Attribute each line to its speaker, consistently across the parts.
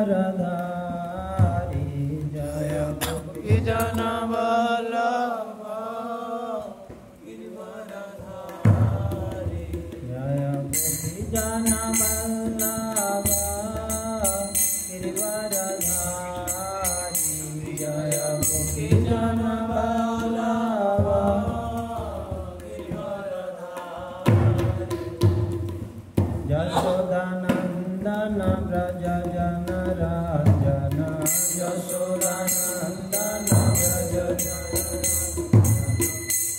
Speaker 1: गिरिवरधारी जय गोपी जन वल्लभ गिरिवरधारी जय गोपी जन वल्लभ गिरिवरधारी जय गोपी जन वल्लभ यशोदानंदन व्रज जन राजन यशोदानंदन व्रज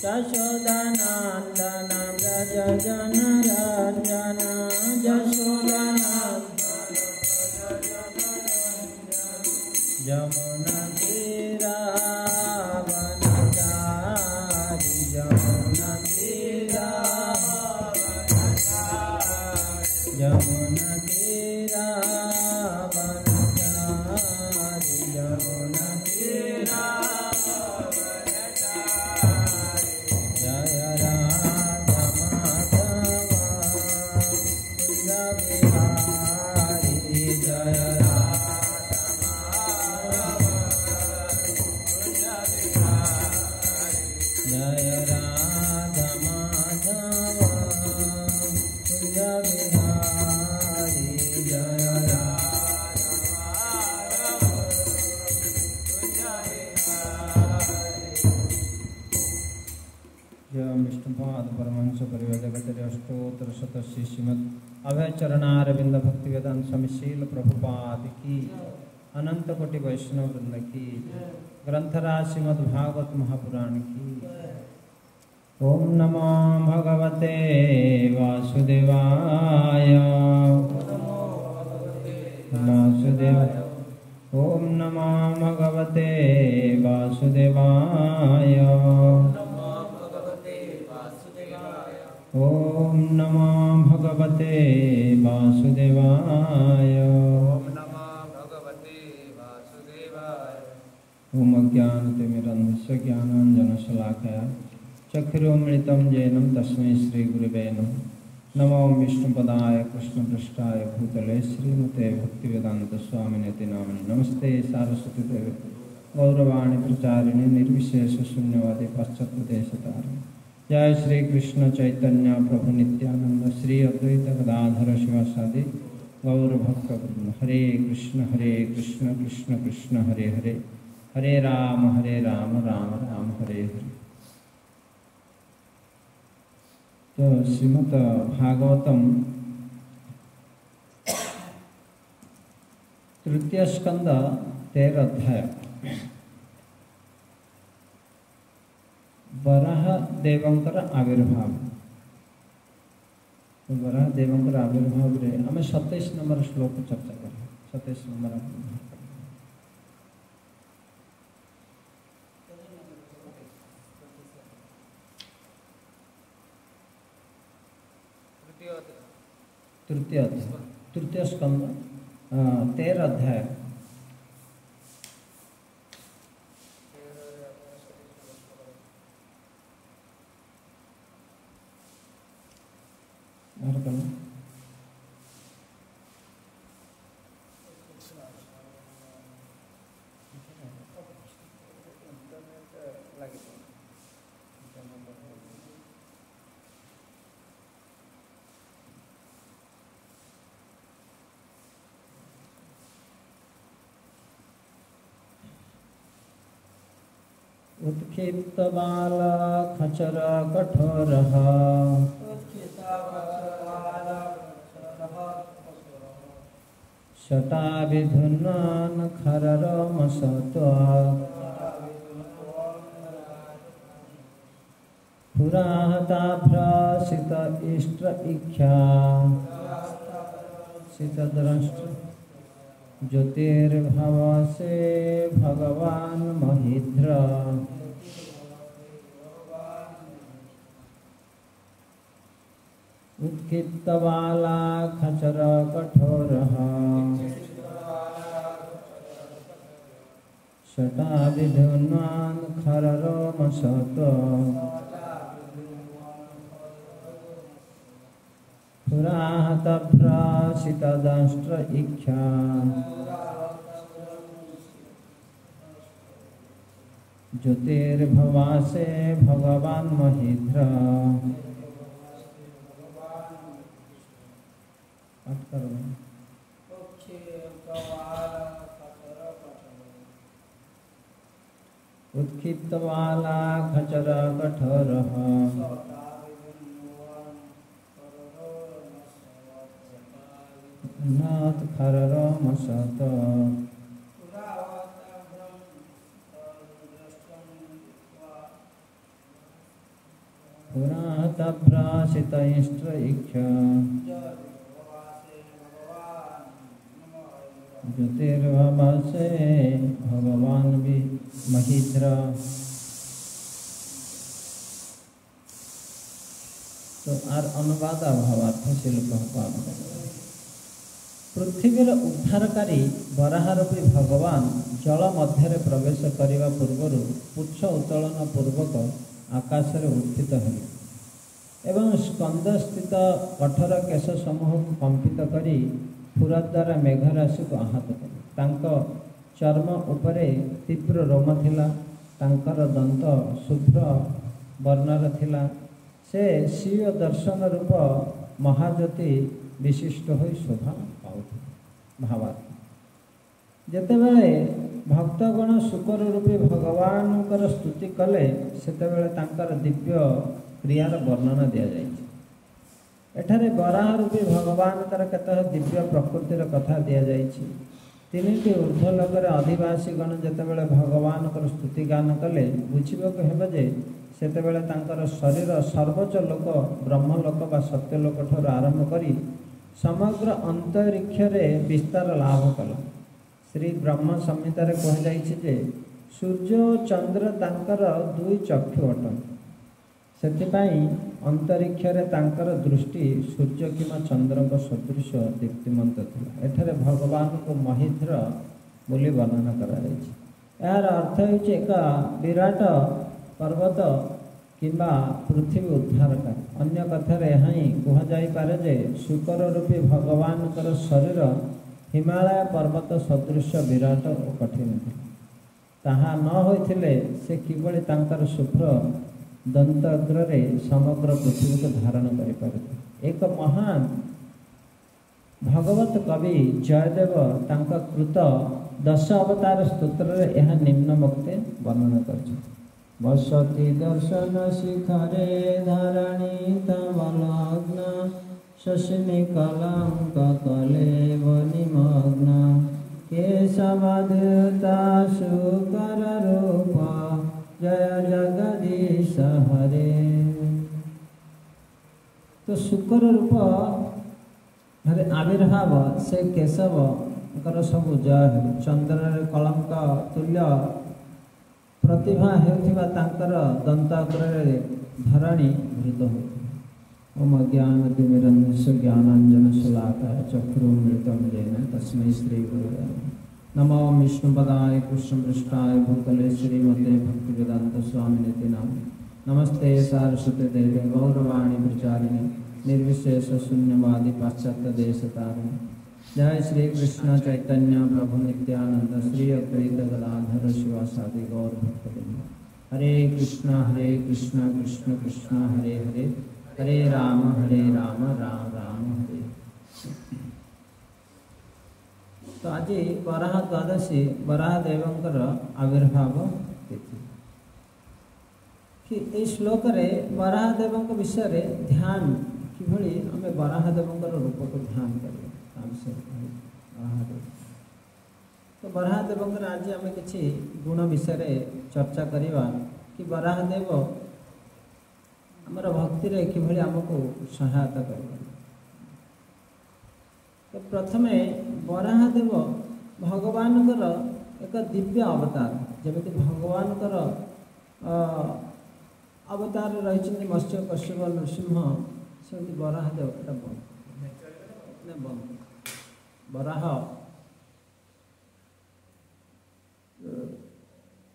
Speaker 1: यशोदानंदन व्रज जन राजन यशोदानंदन यमुना तीरावनचारी यमुना यमुना तीरावनचारी यमुना तीरावनचारी जय राधा माधव कुंज बिहारी जय राधा माधव कुंज बिहारी जय राधा माधव कुंज बिहारी जय राधा विष्णुपाद परमहंस परिवेदगत अष्टोत्तर शतस्य श्रीमद् अभय चरणारविंद भक्ति वेदांत स्वामी शील प्रभुपाद की अनंत कोटि वैष्णव वृंद की ग्रंथराज श्रीमद् भागवत महापुराण की। ओम नमो भगवते वासुदेवाय वासुदेवाय ओम नमो भगवते वासुदेवाय ओम नमो भगवते वासुदेवाय ओम नमो भगवते वासुदेवाय ओम अज्ञानतिमिरन्धस्य ज्ञानाञ्जनशलाकया चक्षुरुन्मिलितं येन तस्मै श्रीगुरवे नमः। नमो विष्णुपदाय कृष्णपृष्ठाय भूतले श्रीमते भक्तिवेदान्तस्वामिनेति नामिने। नमस्ते सारस्वती देवे गौरवाणी प्रचारिणे निर्विशेष शून्यवादी पाश्चात्यदेशतारिणे। जय श्री कृष्ण चैतन्य प्रभु नित्यानंद श्री अद्वैत गदाधर शिवासादि गौर भक्त वृंद। हरे कृष्ण कृष्ण कृष्ण हरे हरे हरे राम राम राम हरे हरे। तो श्रीमद् भागवतम तृतीय स्कंद 13 अध्याय वराह देवंकर आविर्भाव। तो वराह देवंकर आविर्भाव रे आम 27 नंबर श्लोक चर्चा कर 27 नंबर तृतीय स्कंद 13 अध्याय उत्क्षिप्त बाल खचर कठोरः शटाभिधुनान् खररमसत्वात् पुराहताभ्रसित इष्ट इख्या सितद्रष्ट ज्योतिर्भवसे भगवान महिद्र उत्क्षिप्तबाला खचर कठोरः शटाभिधुनान् खररमसत्वात् पुराहतभ्रसितदंष्ट्र इख्या ज्योतिर्भवासे भगवान महेंद्र। उत्खितवाला खचर कठोरः नाथ खरर मसत पुरातभ्रासित इष्ट्रैक्ष ज्योतिर्भवासे भगवान भी महेंद्र। तो आर अनुवाद भावार्थ शिल प्रभुपाद पृथ्वीर उद्धारकारी बराहरूपी भगवान जल मध्य प्रवेश करने पूर्वर पुच्छ उत्तोलन पूर्वक आकाश में उत्थित हेले एवं स्कंद स्थित कठोर केश समूह को कंपित करी फुरा द्वारा मेघराशि को आहत कले। तांको चर्म उपरे तीव्र रोम थिला, तांकर दंत शुभ्र वर्णर थिला। से स्वीय दर्शन रूप महाज्योति विशिष्ट हो शोभा पाउथिले। भावार्थ जेतेबेले भक्तगण शुकर रूपी भगवानकर स्तुति कले सेतेबेले तांकर दिव्य क्रियार वर्णना दिया जाइछि। एठारे बराह रूपी भगवानकर केतः दिव्य प्रकृतिर कथा दिया जाइछि। तीनिटी ऊर्ध्वलोकर अधिवासीगण जेतेबेले भगवानकर स्तुति गान कले बुझिबाक हेबे जे सेतेबेले तांकर शरीर सर्वोच्च लोक ब्रह्मलोक बा सत्यलोक ठार आरंभ करी समग्र अंतरिक्ष रे विस्तार लाभ कला। श्री ब्रह्म संहिता रे कह जाइछि जे सूर्य और चंद्र तांकर दुई चक्षु अटन। सेतिपाई अंतरिक्ष रे तांकर दृष्टि सूर्य किमा चंद्र को सदृश दीप्तिमंत थिला। एठारे भगवान को महेंद्र बोली वर्णना करा जाइछि। यार अर्थ होइछि एक विराट पर्वत किंबा पृथ्वी उद्धारकारी। अन्य कथार यहाँ कह जापे जे शुकर रूपी भगवान शरीर हिमालय पर्वत सदृश विराट और कठिन थे। ताहा न होइथिले से किभली तांकर शुभ्र दंतग्र समग्र पृथ्वी को धारण करें। एक महान भगवत कवि जयदेव तांका कृत 10 अवतार स्तोत्र यह निम्न मुक्ते वर्णना कर बसती दर्शन शिखरे धरणी तमलग्न शशिनी कलंक कलेव निमग्न केशवधृता शुकर रूप जय जगदीश हरे। तो शुकर रूप हरे आविर्भाव से केशव सब जय चंद्र कलंक तुल्य प्रतिभा हेउथिबा तांकर दंताग्र धरणी भृत हो। ओम ज्ञानतिमिरन्धस्य ज्ञानांजन शलाकाय चक्षुरुन्मिलितं येन तस्मै श्री गुरुवे नमो। विष्णुपदाय कृष्णपृष्ठाय भूतले श्रीमते भक्तिवेदांत स्वामिनिति नाम नमस्ते सारस्वते देवे गौरवाणी प्रचारिणे निर्विशेष शून्यवादी पाश्चात्य देशतारिणे। जय श्री कृष्ण चैतन्य प्रभु नित्यानंद श्री अद्वैत गदाधर शिवासादि गौर भक्तवृंद। हरे कृष्ण कृष्ण कृष्ण हरे हरे हरे राम राम राम हरे। तो आज वराह द्वादशी वराह देवंकर आविर्भाव तिथि कि ए श्लोक रे वराह देवंक विषय रे ध्यान किभली आम वराह देवंकर रूप को ध्यान करिया। तो बराहदेव आज आम कि गुण विषय चर्चा करवा कि बराहदेव आमर भक्ति कि आमको सहायता कर। तो प्रथम बराहदेव भगवान एक दिव्य अवतार जमी भगवान अवतार रही मत्स्य कश्यप नृसिंह सेमती बराहदेव बंद बराह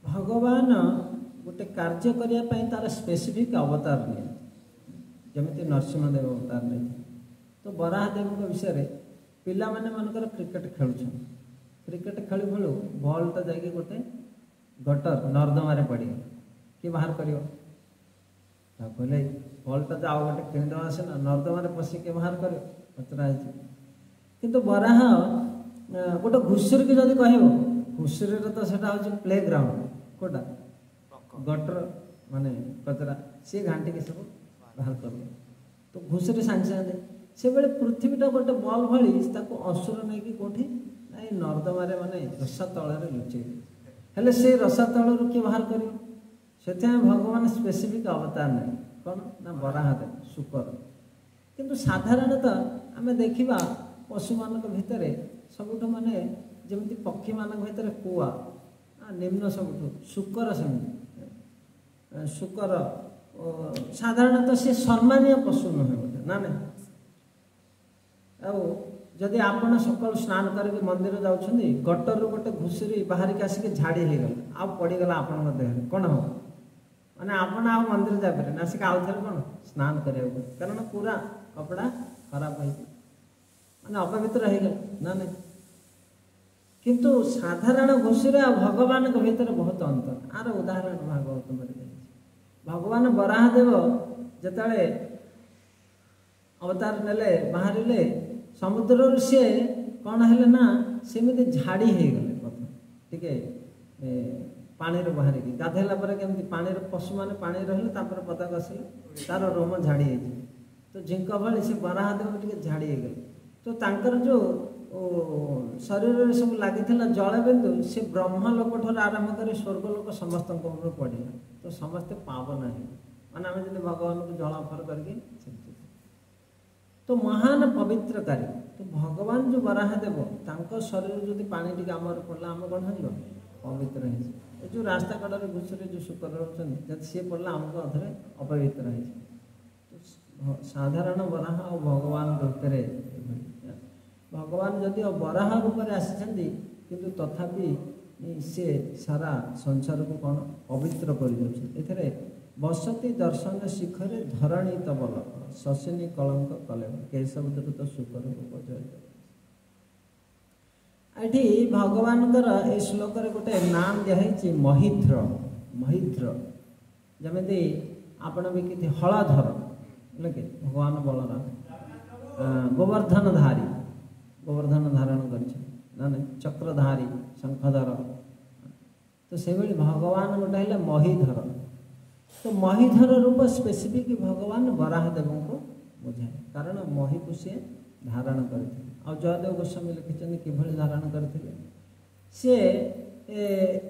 Speaker 1: भगवान गोटे कार्य करने तार स्पेसिफिक अवतार नहीं जमी नरसिंहदेव अवतार नहीं। तो बराहदेव विषय पिला माने मनकर क्रिकेट खेलुछन क्रिकेट खेलु खेलु बॉलटा जाकि गोटे गटर नर्दमारे पड़गला किए बाहर कर कहले बल्टा जाओ गोटे किणीदेवा सीना नर्दमारे पशिक बाहर कर पचरा किंतु बराह गोटे घुषुरी की जब कह घुषुरी तो सेटा हूँ प्ले ग्राउंड कोटा गटर माने कचरा सी घाटी के सब बाहर कर तो घुषुरी सांगे सांगे से बेले पृथ्वीटा गोटे बल भली असुर नहीं कि कौटी ना नर्दमारे माने रसा तल लुचे हेले से रसा तलू किए बाहर कर भगवान स्पेसिफिक अवतार नहीं कौन ना बराहदेव शुकर किंतु साधारणतः आम देखा पशु मान भितर सबुठ माने जमी पक्षी मान भर कुआ निम्न सबुठ शुकर सेमती शुकर साधारणतः सी सम्मानीय पशु नुहे बोले ना नहीं जदि आपण सकाल स्नान करके मंदिर जाऊँगी गटर गोटे घुषुरी बाहर की आसिक झाड़ी होगला पड़गला आपण देह कौन हम मैंने आपण आ मंदिर जापर आसिक आउ थे कौन स्नान कराया कारण पूरा कपड़ा खराब हो मैंने अपवित्र हो ना नहीं किंतु साधारण घुषुरी आ भगवान भीतर बहुत अंतर आर उदाहरण भागवत में भगवान बराहदेव जिते अवतार नेले बाहर समुद्र सी कौन है ना सेमती झाड़ी हो गले प्रथम टे पानी बाहर की गाधेला केमती पानी पशु मैंने पानी रही पदा कसले तार रोम झाड़ी तो झिंक भाई से बराहदेव टे झाड़ी हो गले तो तांकर जो शरीर सब लगी जलबिंदु से ब्रह्मलोक ठार आरंभ कर स्वर्गलोक समस्त पड़ा तो समस्ते पावन है माने आम जब भगवान को जल अफर करके तो महान पवित्रकारी तो भगवान जो बराहदेव तांको शरीर जो पानी टी आम पड़ा आम कौन हो पवित्र है जो रास्ता कड़े घुषुरी जो शुक्र रोच सी पड़ा आमको अधरे अपवित्र है तो साधारण बराह और भगवान भितर भगवान जदि बराह रूप में आसी किंतु तथापि से सारा संसार को कौन पवित्र कर बसती दर्शन शिखरे धरणी तबल शशिनी कलंक कले केशव तो शुकर ये भगवान ए श्लोक गोटे नाम दिखाई महिध्र महिध्र जमी आपण भी कि हलाधर कि भगवान बलराम गोवर्धन धारण कर चक्रधारी शंखधर तो से भगवान गोटे है महिधर तो महिधर रूप स्पेसिफिक भगवान बराहदेव को बुझाए कारण मही को सी धारण करते जयदेव गोस्वामी लिखिं कि धारण करते सी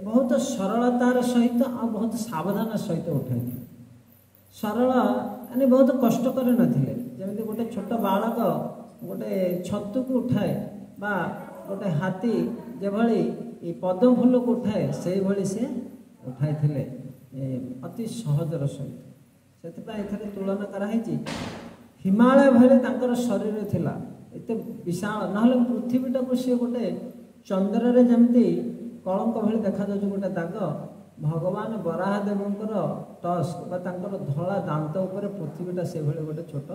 Speaker 1: बहुत सरलतार सहित आ बहुत सावधान सहित उठाई सरल यानी बहुत कष्टकर नथिले जमी गोटे छोट बालक गोटे छतु को उठाए बा गोटे हाथी जेभली पद्म फूल को उठाए से भली से उठाई थिले अति सहजर सहित से तुलना कराई हिमालय भले तांकर शरीर थिला एते विशाल ना पृथ्वीटा को सी गोटे चंद्र रे जमती कलंक भली देखा जाउछ गोटे दाग भगवान बराहदेवंकर टस्क बा तांकर धला दांत उपर पृथ्वीटा से भली गोटे छोट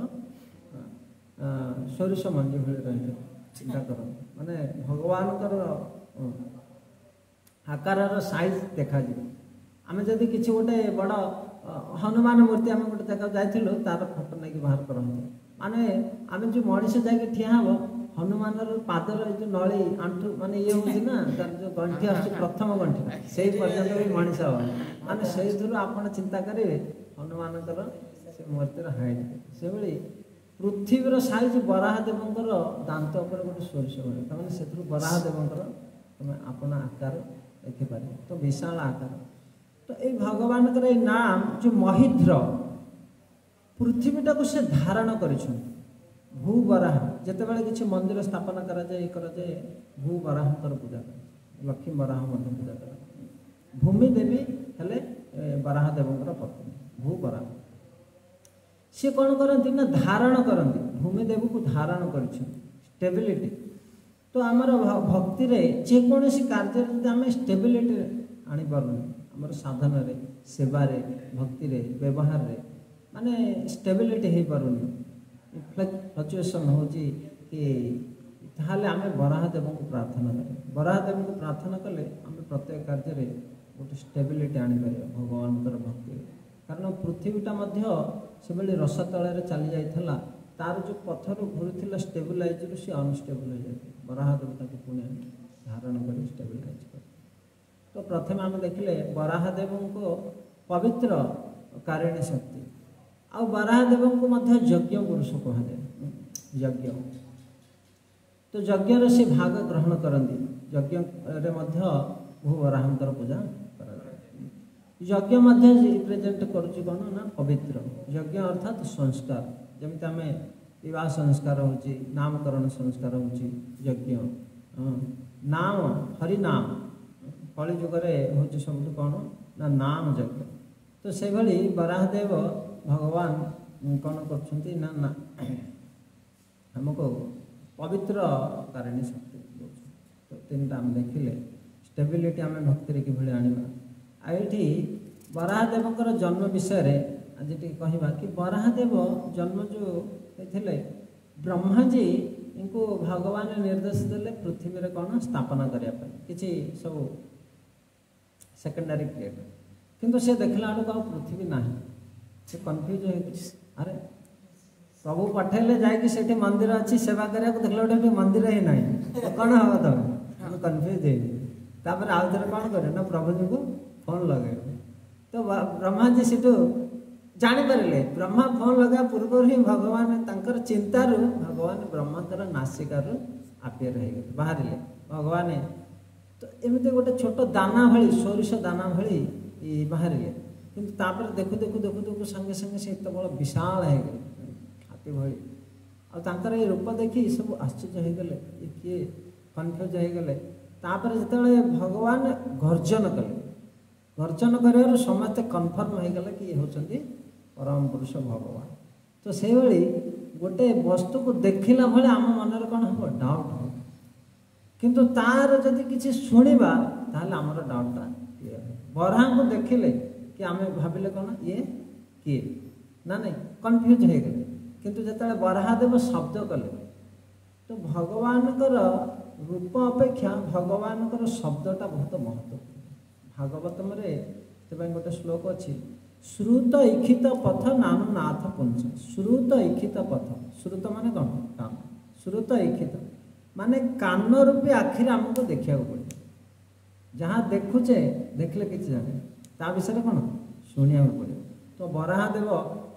Speaker 1: सोरिष मंजी भली रही चिंता कर माने भगवान आकार साइज देखा जाए आम जदि किसी गोटे बड़ हनुमान मूर्ति आम गोटे जगह जाइलु तार फोटो नहीं बाहर करते माने आम जो मनीष जाकि ठिया हम हनुमान पादर जो नली आंठू माने ये हूँ ना तार जो गंठी आस प्रथम गंठी से पर्यटन भी मनीष हम माने से आप चिंता करेंगे हनुमान से मूर्तिर हाइट से पृथ्वीर साइज बराहदेवंकर दांत उपर गोटे सोरिष भले तमाने से बराहदेवंकर तुम आपण आकार देखिपार तो विशाल आकार तो ये भगवान का नाम जो महिध्र पृथ्वीटा को से धारण कर भूबराह जिते बड़े किसी मंदिर स्थापना कराए भूबराहर पूजा कर लक्ष्मी बराह पूजा कर भूमि देवी हेले बराहदेवंकर पत्नी भूबराह सी कौन करती ना धारण करती भूमि देवी को धारण कर स्टेबिलिटी तो आमर भक्ति जेकोसी कार्य आम स्टेबिलिटी आनी पार्न आमर साधन रे सेवारे भक्ति रे व्यवहार रे माने स्टेबिलिटी हो पारुनी फ्लक्चुएसन हो कि ताहले आम बराहदेव को प्रार्थना करें बराहदेव को प्रार्थना कले आम प्रत्येक कार्य गोटे स्टेबिलिटी आनीपर भगवान भक्ति कारण पृथ्वीटा से रस तल चली जाता तार जो पथर घूरी स्टेबलाइज सी अनस्टेबल हो जाए बराहदेव पुणी धारण कर स्टेबलाइज कर। तो प्रथम आम देखिले बराहदेव को पवित्र कारिणी शक्ति आ बराहदेव को यज्ञ पुरुष कहुए यज्ञ तो यज्ञ से भाग ग्रहण करती यज्ञ भू बराहंकर पूजा यज्ञ रिप्रेजेंट करुच्ची कौन ना पवित्र यज्ञ अर्थात संस्कार जमी आम विवाह संस्कार होची नामकरण संस्कार होची यज्ञ नाम हरिनाम कली जुगे हूँ सब कौन ना नाम यज्ञ तो से भली बराहदेव भगवान कौन कर ना हमको पवित्र कारिणी शक्ति तो तीन टा आम देखिले स्टेबिलिटी आम भक्ति कि आना आई बराहदेव जन्म विषय आज कहवा कि बराहदेव जन्म जो होते ब्रह्माजी इनको भगवान निर्देश देले पृथ्वी रे कौन स्थापना करने किसी सब सेकेंडरी प्लेट किंतु से देखला बेलू पृथ्वी ना से कन्फ्यूज हो अरे प्रभु पठेले जाकि मंदिर अच्छी सेवा करने को देखला गोटे मंदिर ही ना तो कौन हम तुम कन्फ्यूज होपर आउ थे कौन करे ना प्रभु जी को फोन लगे तो ब्रह्मा जी से जापारे ब्रह्मा फोन लगा पूर्व ही भगवान तर चिंतार भगवान ब्रह्मा नासिकार आपियर हो गए बाहर भगवान तो एमती गोटे छोट दाना भली सोरिष दाना भली बाहर कि देखु देखु देखु देखु संगे संगे से एत बड़ विशाल हो गए हाथी भली आर ये रूप देखी सब आश्चर्य हो गले किए कन्फ्यूज हो गले जो भगवान गर्जन कले गर्जन कर समस्ते कन्फर्म हो गले कि ये होचंदी परम पुरुष भगवान तो से भली गोटे वस्तु को देखला भाई आम मन कौन हम डाउट हो किंतु तार जदि किसी शुणा ताहले आमर डाउटा क्लियर बराह को देखिले कि आम भाविले कौन ये किए ना नहीं कन्फ्यूज हो गए किंतु जो बराहदेव शब्द कले तो भगवान रूप अपेक्षा भगवान शब्दटा बहुत महत्वपूर्ण भागवतम गोटे श्लोक अच्छी श्रुत इखित पथ नानु नाथ पुंस श्रुत इखित पथ श्रुत माने कौन कान श्रुत इखित माने कान रूपी आखिर आमको देखा पड़े जहाँ देखुचे देखले किसी जाने ता विषय कौन शुणा पड़े तो बराहदेव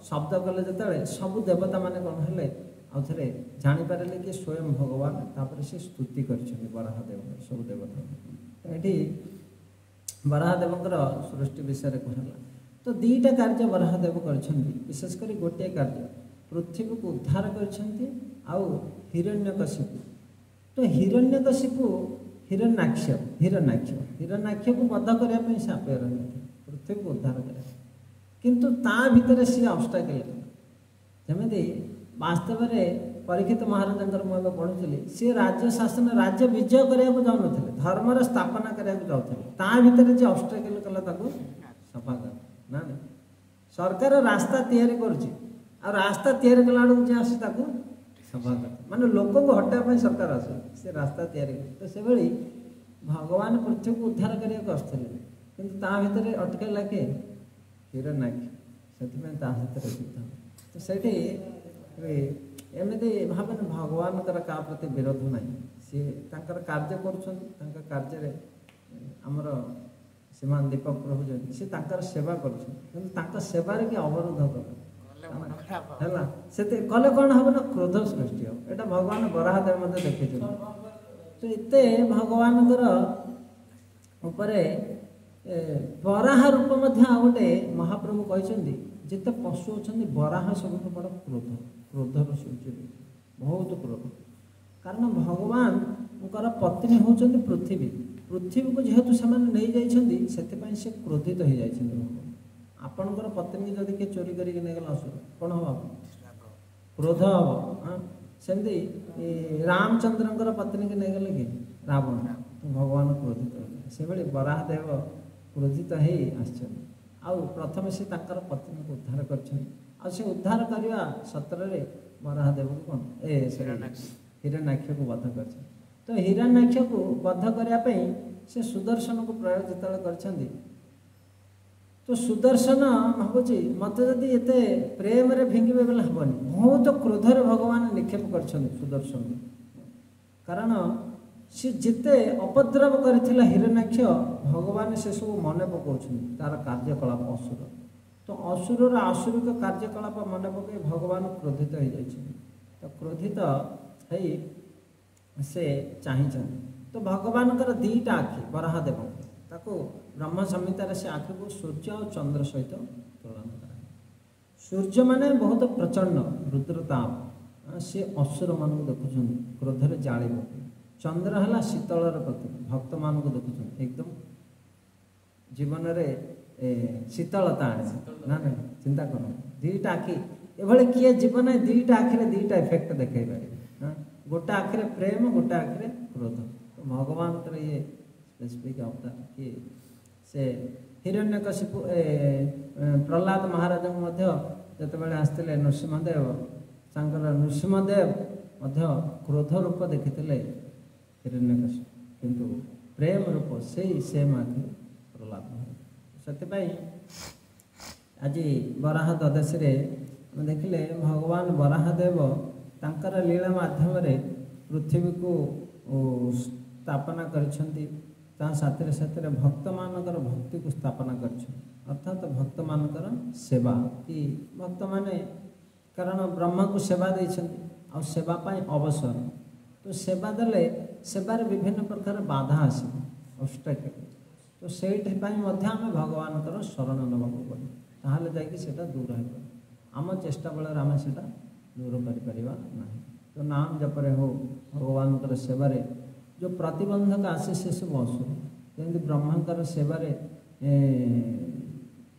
Speaker 1: शब्द कले जो सब देवता माने कौन है आउ थे जापारे कि स्वयं भगवान तापर से स्तुति कर बराहदेव सब देवता ये बराहदेव सृष्टि विषय कहला तो दीटा कार्य बराहदेव कर गोटे कार्य पृथ्वी को उद्धार कर हिरण्यकशिपु तो हिरण्यकशिपु हिरण्याक्ष हिरण्याक्ष को बध करने से आप रही पृथ्वी को उद्धार कर किंतु ता भितर सी ऑब्स्टेकल जमी वास्तव में परीक्षित महाराज मुझे पढ़ुली सी राज्य शासन राज्य विजय करने को जाऊन धर्मर स्थापना करने को जाते ता भितर जो ऑब्स्टेकल कला सफा कर ना नहीं सरकार रास्ता तैयारी कर रास्ता तैयारी कला जे आसी सफा कर माने लोक को हटाई सरकार आस से रास्ता तैयारी तो से भली भगवान पृथ्वी को उद्धार करने को आसते किंतु ता भितर अटकेला किए हिरण्याक्ष से तो सेठी एमती भाव भगवान क्या प्रति विरोध ना सी कार्य कर आमर श्रीमान दीपक प्रभु जी सी सेवा कर सेवार कि अवरोध कला से कले कौन हम ना क्रोध सृष्टि हो यहाँ भगवान बराहदेव मत देखी तो इते भगवान बराह रूप गोटे महाप्रभु कहते जिते पशु अच्छा बराह सब बड़ क्रोध क्रोधर सूची बहुत क्रोध कारण भगवान पत्नी होती पृथ्वी पृथ्वी को जेहेतु से नहीं जाती से क्रोधित हो जाती आपणकर पत्नी जदि किए चोरी करके गला असुर कौन हम क्रोध हम सेमती रामचंद्र पत्नी की नहीं गले कि रावण तो भगवान क्रोधित हो से भाई बराहदेव क्रोधित हो आउ प्रथम से पत्नी को उद्धार कर उद्धार करने सत्र बराहदेव को कौन हिरण्याक्ष को बध कर तो हिरण्याक्ष को बध करने से सुदर्शन को प्रयोग जो कर
Speaker 2: तो सुदर्शन भावुची मत जदि एते प्रेम रे भिंगिबे बेला हबनी बहुत क्रोधर भगवान निक्षेप करछन सुदर्शन कारण सी जिते अपद्रव करथिला हिरण्यक्ष भगवान से सब मन पकाउछन तार कार्यकलाप असुर तो असुरर आसुरिक कार्यकलाप मन पके भगवान क्रोधित हो जाइछन तो क्रोधित है से चाहिछन तो भगवान कर दीटा आखि बराह देव ताको ब्रह्म संहितार से आखि को सूर्य और चंद्र सहित तुलना करा सूर्य माने बहुत प्रचंड रुद्रताप से असुर मान देखुछन क्रोधर जाली पके चंद्र है शीतलर प्रतीक भक्त मान देखुछन एकदम जीवन रे शीतलता आने ना चिंता कर दीटा आखि एभले किए जीवन दीटा आखिरे दीटा इफेक्ट देखै पारे गोटे आखिरे प्रेम गोटे आखिरे क्रोध तो भगवान कर ये स्पेसिफिक अवतार कि से हिरण्यकशिपु प्रहलाद महाराज जितेबाला आसते नृसिंहदेव तांकर नृसिंहदेव क्रोध रूप देखी हिरण्यकशिपु किंतु प्रेम रूप से सेम आखि प्रहलाद महाराज से आज बराह द्वादश देखिले भगवान बराहदेव तांकर लीला माध्यम पृथ्वी को स्थापना करिसेंती साथी साथी भक्त मानकर भक्ति को स्थापना अर्थात भक्त मानकर सेवा कि भक्त माने कारण ब्रह्मा को सेवा देइछंती आ सेवा पाई अवसर तो सेवा देले सेवार विभिन्न प्रकार बाधा आसे ऑब्स्टेकल तो सेठ पाई मध्य आमे भगवान कर शरण नबाक पड़े ताहाले जाई सेटा दूर हो आम चेष्टा बल आम से दूर कर तो नाम जपरे हो भगवान कर सेवारे जो प्रतिबंधक आसे से सब असुर जमी ब्रह्मांकर सेवारे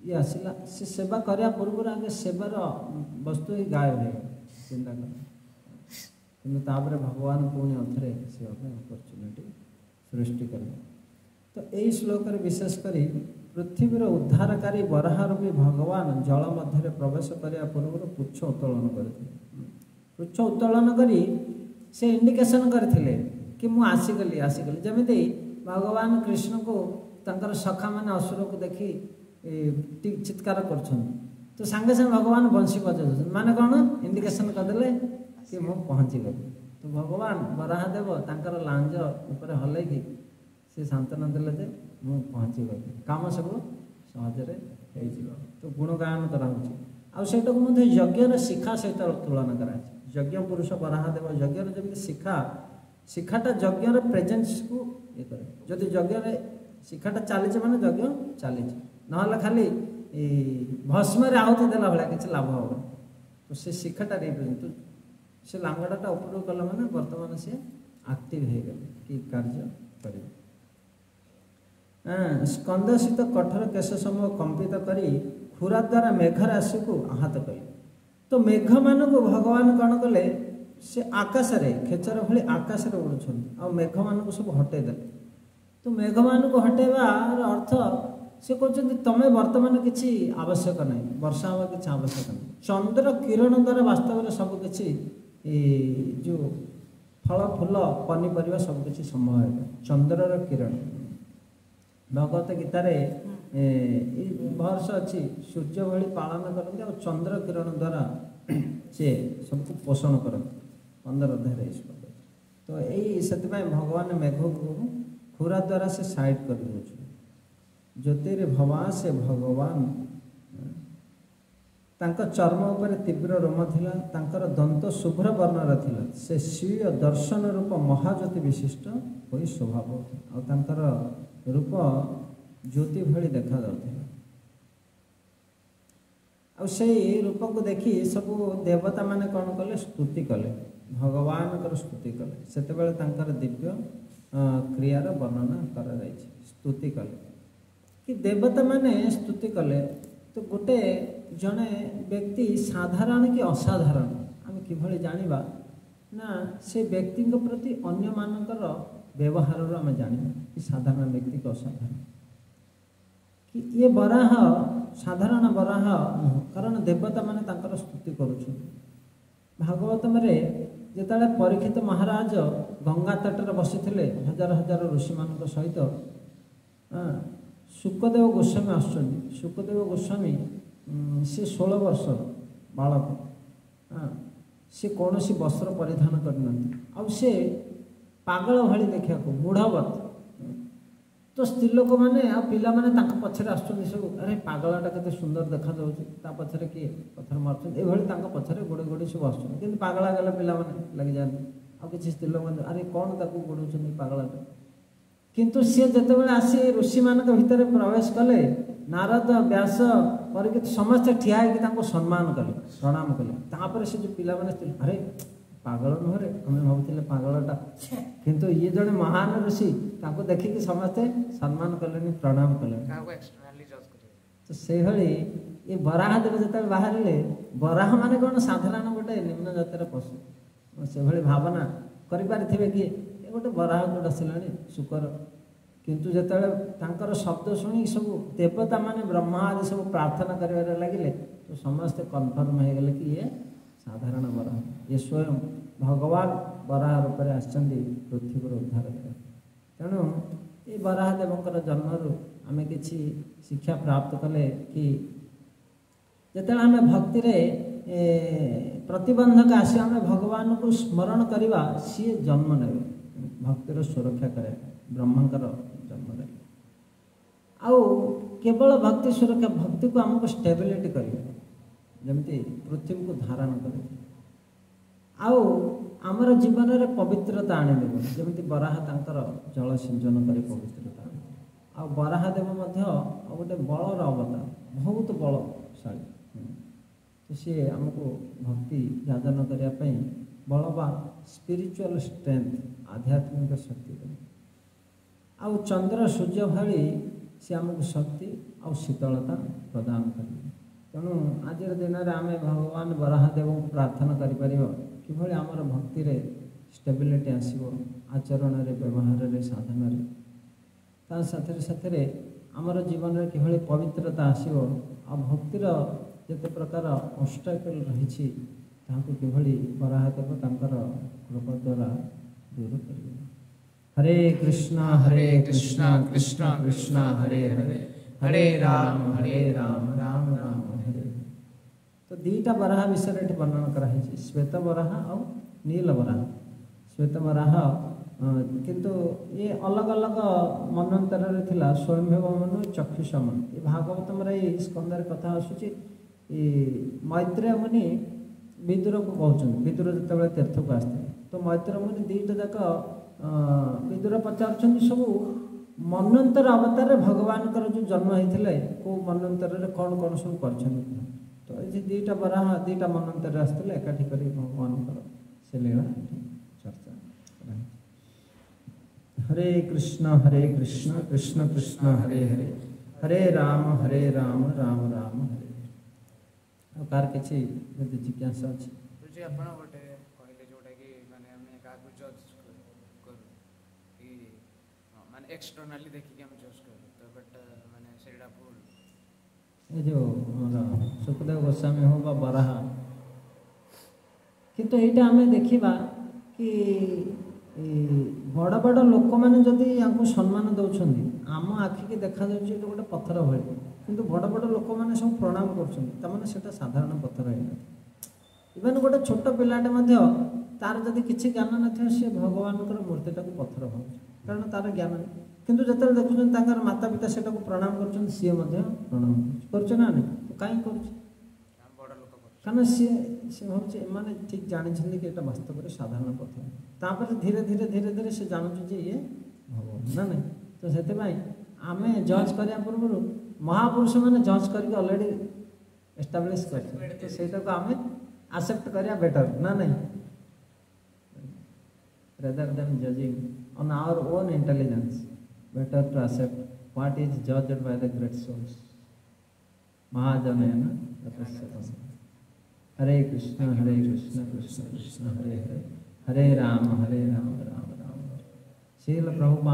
Speaker 2: ये आसला से सेवा करने पूर्व आगे सेवार वस्तु ही गायब हो चिंता कर कि भगवान पुणी अथरे से अपॉर्चुनिटी सृष्टि कर तो यही श्लोक विशेषकर पृथ्वीर उद्धारकारी बराहरूपी भगवान जल मध्य प्रवेश करने पूर्व पुच्छ उत्तोलन करते पुच्छ उत्तोलन करी से इंडिकेशन करथिले कि मु आसीगली जमी भगवान कृष्ण को तंकर सखा मैंने असुर को देखी चित्कार कर तो सांगे सांगे भगवान बंशी बजाऊ माने कौन इंडिकेशन करदे कि मु पहुँची गली तो भगवान बराहदेव तांकर लांज ऊपर हलैकी से सांत्वना देले जे मु पहुँची गली काम सब सहजरे तो गुणगान कराऊँच आटा को यज्ञर शिखा सहित तुलना कराई यज्ञ पुरुष बराहदेव यज्ञर जमी शिखा शिखाटा यज्ञर प्रेजेन्स को ये करे जदि यज्ञ शिखाटा चली माने यज्ञ चली ना खाली भस्म आहुति देला भाया किसी लाभ हम तो से शिखाटा रिप्रेजेंट तो से लांगड़ाटा ऊपर कला माने वर्तमान से एक्टिव हो गए कि कार्य कर स्कंद सहित कठोर केश समूह कंपित करी खुरा द्वारा मेघ राशि को आहत कले तो मेघ मान को भगवान कौन कले से आकाश रे खेचर भली आकाश रे उड़ुछन आ मेघ मान को सब हटे देले तो मेघ मान को हटेबार अर्थ से कहते तमें वर्तमान किसी आवश्यक नहीं वर्षा हवा किसी आवश्यक नहीं चंद्र किरण द्वारा वास्तव में सबकि जो फल फूल पनीपरिया सबकि संभव है चंद्रर किरण भगवत गीतार भर्ष अच्छी सूर्य भली पालन करते और चंद्र किरण द्वारा से सबको पोषण करते 15 अध्याय तो यही से भगवान मेघ को खुरा द्वारा से साइड कर ज्योतिर भवा से भगवान तांका चर्म उपर तीव्र रोम थिला तांकर दंत शुभ्र वर्णर थिला से स्वीय दर्शन रूप महाज्योति विशिष्ट होई स्वभाव और तांकर रूप ज्योति भली देखा जाउथिला आ से रूप को देखी सब देवता माने कौन कले स्तुति कले भगवान कर स्तुति कले सेतेबेले तांकर दिव्य क्रियार वर्णना करा जायछि स्तुति कले कि देवता माने स्तुति कले तो गोटे जड़े व्यक्ति साधारण कि असाधारण आम कि जानिबा ना से व्यक्ति प्रति अन्य मानकर व्यवहार आम जानिबा कि साधारण व्यक्ति को असाधारण कि ये बराह साधारण बराह कारण देवता माने तांकर स्तुति करुछन भागवत में जिते परीक्षित महाराज गंगा तट बसी हजार हजार ऋषि मान सहित शुकदेव गोस्वामी आसुच्चंदी शुकदेव गोस्वामी से 16 वर्ष बालक हाँ सी कौन सी वस्त्र परिधान करना आउ से पागल भाई देखा मूढ़वत तो स्त्री लोक मैंने आ पिला माने पछरे आसुच्चंदी सब अरे पागलटा केते सुंदर देखा जाउची ता पछरे किए पत्थर मारछन ए भली तांका पछरे गोड़े गोड़े सब आसुच्चंदी किंतु पागला गला पिला माने लगी जाने आ किछि स्त्री लोक माने अरे कौन ताकू गोडउछंदी पागलटा किंतु सी जेतेबेले आसी ऋषि मानक भितर प्रवेश कले नारद व्यास परिकित समस्त ठिया कि तांको सम्मान कले प्रणाम कले तापर से जो पिला माने अरे पागल नुहरे हमें भावुले पागलटा किंतु ये जड़े महान ऋषि ताको देखिकी समस्ते सम्मान कले प्रणाम कले तो से भली ये बराह देव जो बाहर बराह माने कौन साधारण गोटे निम्न जातिर पशु से भली भावना करें कि गोटे बराह गोटे आसला शुकर किंतु जिते शब्द शुणी सब देवता माने ब्रह्मा आदि सब प्रार्थना कर लगे तो समस्ते कन्फर्म हो गले कि ये साधारण बराह ये स्वयं भगवान बराह रूप में आसछंदी पृथ्वी को उद्धार कर तेणु ये बराह देवंकर जन्मरू आमे किछि शिक्षा प्राप्त कले कि जिते आम भक्ति प्रतिबंधक आसी आम भगवान को स्मरण करवा सी जन्म ने भक्तिर सुरक्षा करे ब्रह्मंकर जन्म ने आउ केवल भक्ति सुरक्षा भक्ति को आमको स्टेबिलिटी करें जमती पृथ्वी को धारण करे आउ आमर जीवन में पवित्रता आनीदेव जमी बराह तांकर जल सिंचन कर पवित्रता आ बराह देव गोटे बलर अवतार बहुत बलशाली तो सी आमको भक्ति जाजन करने बल बा स्पिरिचुअल स्ट्रेंथ आध्यात्मिक शक्ति आउ चंद्र सूर्य भाई सी आमको शक्ति आउ शीतलता प्रदान करें तेणु आज दिन में आम भगवान बराहदेव को प्रार्थना करें कि आमर भक्ति रे स्टेबिलिटी आसो आचरण व्यवहार साधन साथे आमर जीवन में कि पवित्रता आसो आ भक्तिर जिते प्रकार ऑब्स्टेकल रही कि बराहदेव कृपा द्वारा दूर कर हरे कृष्णा कृष्णा कृष्णा हरे हरे हरे राम राम राम हरे तो दीटा बराह विषय वर्णन कराई श्वेत बराह और नील बराह श्वेत बराह किंतु ये अलग अलग मनंतर थिला स्वयंभव मनु चक्षुष मन ये भागवतम स्कंदर कथा आसूची मैत्रेय मुनि विदुर को कहते विदुर जो तीर्थ को आसते तो मैत्रेय मुनि दीटा जाक विदुर पचार सब मनंतर अवतार भगवान जो जन्म होते को मनंतर कौन कौन सब कर तो ये दीटा बराह दीटा मनंतर आसते एकाठी कर भगवान से लीला चर्चा हरे कृष्ण कृष्ण कृष्ण हरे हरे हरे राम राम राम हरे कार किसी जिज्ञासा अच्छी
Speaker 3: आप गोटे कहले जोटा कि माने हम का जज करू कि माने एक्सटर्नली देखि हम जज करू तो बट माने सेडा भूल
Speaker 2: ये जो हमरा सुखदेव गोस्वामी हो बा बराह किंतु एटा हमें देखिबा कि बड़ बड़ लोक मैंने जदि आपको सम्मान दौरान आम आखि की देखा जाए गोटे पत्थर भाई किंतु बड़ बड़ लोक मैंने सब प्रणाम कर साधारण पत्थर है इवन गोटे छोट पिलाटे तार जदि किसी ज्ञान न सी भगवान मूर्तिटा को पत्थर भाव कारण तार ज्ञान नहीं किंतु जो देखुं माता पिता से प्रणाम कर सी प्रणाम करना कहीं कारण सी भाई एम ठीक जानी कि वास्तव में साधारण पत्थर तापर धीरे धीरे धीरे धीरे से जानूँ ये भगवान ना नहीं तो से आम जज करने पूर्व महापुरुष मैंने जज करके ऑलरेडी एस्टाब्लिश कर तो सेटा को आम एक्सेप्ट करिया बेटर ना नहीं rather than judging on our own intelligence better to accept what is judged by the great souls महाजन है ना हरे कृष्ण कृष्ण कृष्ण हरे हरे हरे राम राम राम श्रील प्रभुपाद